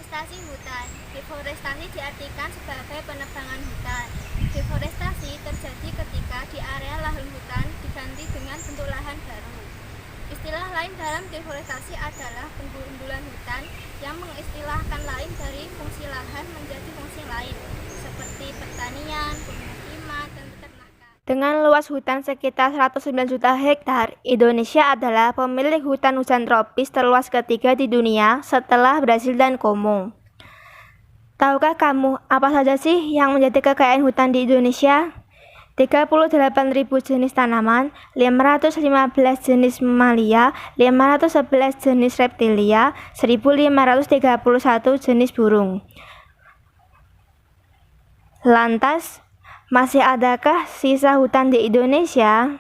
Deforestasi hutan. Deforestasi diartikan sebagai penebangan hutan. Deforestasi terjadi ketika di area lahan hutan diganti dengan bentuk lahan baru. Istilah lain dalam deforestasi adalah penggundulan hutan yang mengistilahkan lain dari fungsi lahan menjadi fungsi lain, seperti pertanian, pemukiman, dan peternakan. Dengan luas hutan sekitar 109 juta hektar, Indonesia adalah pemilik hutan hujan tropis terluas ketiga di dunia setelah Brasil dan Kongo. Tahukah kamu apa saja sih yang menjadi kekayaan hutan di Indonesia? 38.000 jenis tanaman, 515 jenis mamalia, 511 jenis reptilia, 1.531 jenis burung. Lantas, masih adakah sisa hutan di Indonesia?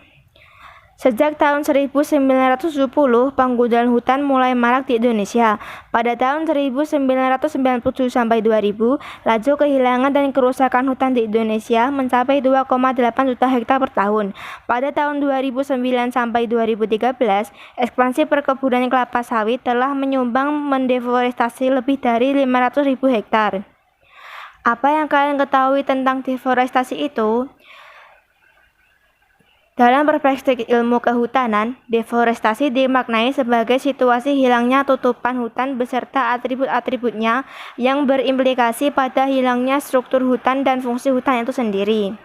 Sejak tahun 1970, penggundulan hutan mulai marak di Indonesia. Pada tahun 1997 sampai 2000, laju kehilangan dan kerusakan hutan di Indonesia mencapai 2,8 juta hektar per tahun. Pada tahun 2009 sampai 2013, ekspansi perkebunan kelapa sawit telah menyumbang mendeforestasi lebih dari 500.000 hektar. Apa yang kalian ketahui tentang deforestasi itu? Dalam perspektif ilmu kehutanan, deforestasi dimaknai sebagai situasi hilangnya tutupan hutan beserta atribut-atributnya yang berimplikasi pada hilangnya struktur hutan dan fungsi hutan itu sendiri.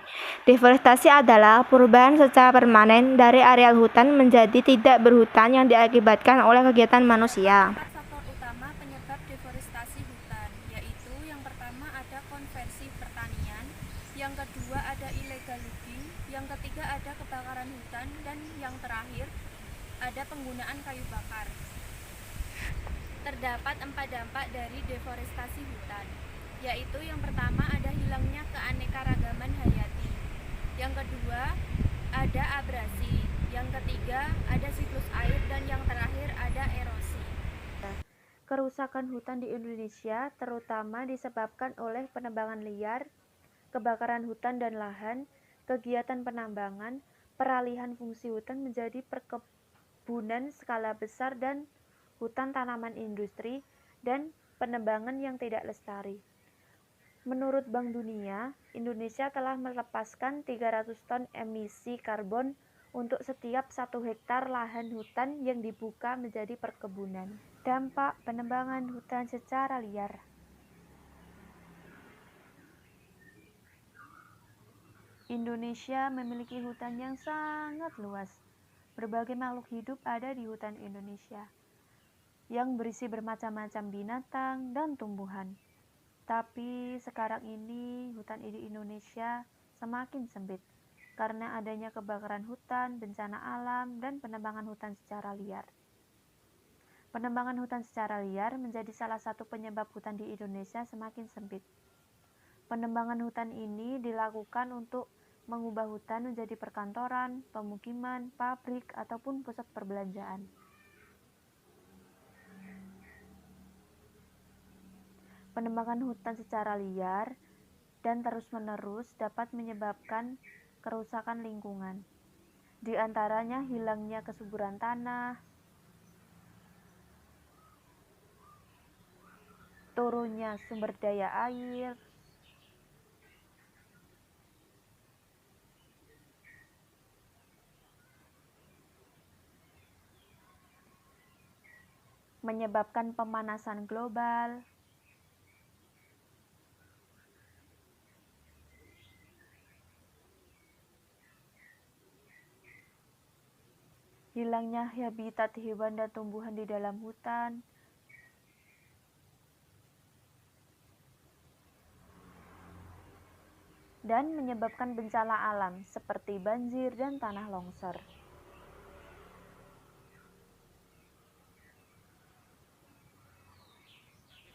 Deforestasi adalah perubahan secara permanen dari areal hutan menjadi tidak berhutan yang diakibatkan oleh kegiatan manusia. Faktor utama penyebab deforestasi hutan, yaitu yang pertama ada konversi pertanian, yang kedua ada illegal logging, yang ketiga ada kebakaran hutan, dan yang terakhir ada penggunaan kayu bakar. Terdapat 4 dampak dari deforestasi hutan, yaitu yang pertama ada hilangnya keanekaragaman hayati, yang kedua ada abrasi, yang ketiga ada siklus air, dan yang terakhir ada erosi. Kerusakan hutan di Indonesia terutama disebabkan oleh penebangan liar, kebakaran hutan dan lahan, kegiatan penambangan, peralihan fungsi hutan menjadi perkebunan skala besar dan hutan tanaman industri, dan penebangan yang tidak lestari. Menurut Bank Dunia, Indonesia telah melepaskan 300 ton emisi karbon untuk setiap 1 hektar lahan hutan yang dibuka menjadi perkebunan. Dampak penebangan hutan secara liar. Indonesia memiliki hutan yang sangat luas. Berbagai makhluk hidup ada di hutan Indonesia, yang berisi bermacam-macam binatang dan tumbuhan. Tapi sekarang ini hutan di Indonesia semakin sempit karena adanya kebakaran hutan, bencana alam, dan penebangan hutan secara liar. Penebangan hutan secara liar menjadi salah satu penyebab hutan di Indonesia semakin sempit. Penebangan hutan ini dilakukan untuk mengubah hutan menjadi perkantoran, pemukiman, pabrik, ataupun pusat perbelanjaan. Penebangan hutan secara liar dan terus-menerus dapat menyebabkan kerusakan lingkungan. Di antaranya hilangnya kesuburan tanah, turunnya sumber daya air, menyebabkan pemanasan global, hilangnya habitat hewan dan tumbuhan di dalam hutan, dan menyebabkan bencana alam seperti banjir dan tanah longsor.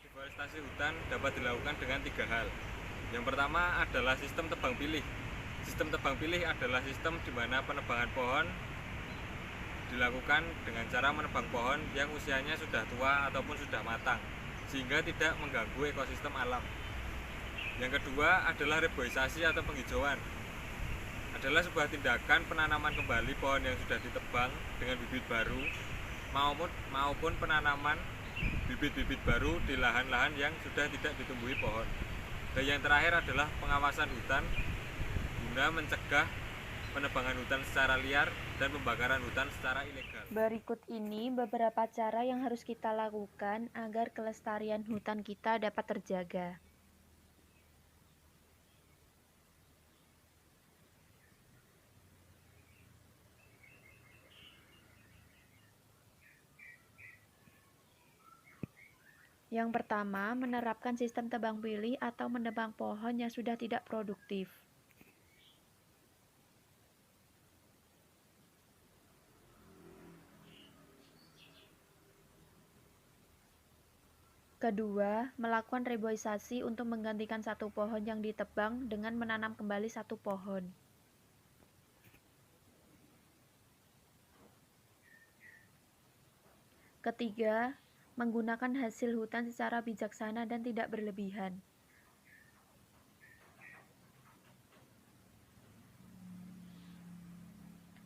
Deforestasi hutan dapat dilakukan dengan 3 hal. Yang pertama adalah sistem tebang pilih. Sistem tebang pilih adalah sistem di mana penebangan pohon dilakukan dengan cara menebang pohon yang usianya sudah tua ataupun sudah matang, sehingga tidak mengganggu ekosistem alam. Yang kedua adalah reboisasi atau penghijauan. Adalah sebuah tindakan penanaman kembali pohon yang sudah ditebang dengan bibit baru maupun penanaman bibit-bibit baru di lahan-lahan yang sudah tidak ditumbuhi pohon. Dan yang terakhir adalah pengawasan hutan guna mencegah penebangan hutan secara liar dan pembakaran hutan secara ilegal. Berikut ini beberapa cara yang harus kita lakukan agar kelestarian hutan kita dapat terjaga. Yang pertama, menerapkan sistem tebang pilih atau menebang pohon yang sudah tidak produktif. Kedua, melakukan reboisasi untuk menggantikan satu pohon yang ditebang dengan menanam kembali satu pohon. Ketiga, menggunakan hasil hutan secara bijaksana dan tidak berlebihan.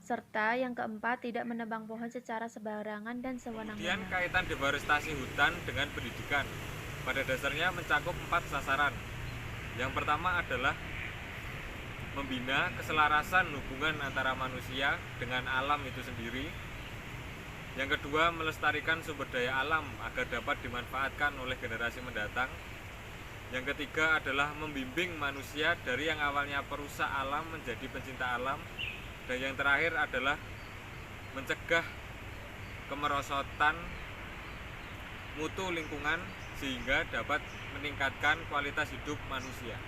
Serta yang keempat, tidak menebang pohon secara sembarangan dan Kemudian sewenang-wenang. kaitan deforestasi hutan dengan pendidikan pada dasarnya mencakup 4 sasaran. Yang pertama adalah membina keselarasan hubungan antara manusia dengan alam itu sendiri. Yang kedua, melestarikan sumber daya alam agar dapat dimanfaatkan oleh generasi mendatang. Yang ketiga adalah membimbing manusia dari yang awalnya perusak alam menjadi pencinta alam. Dan yang terakhir adalah mencegah kemerosotan mutu lingkungan sehingga dapat meningkatkan kualitas hidup manusia.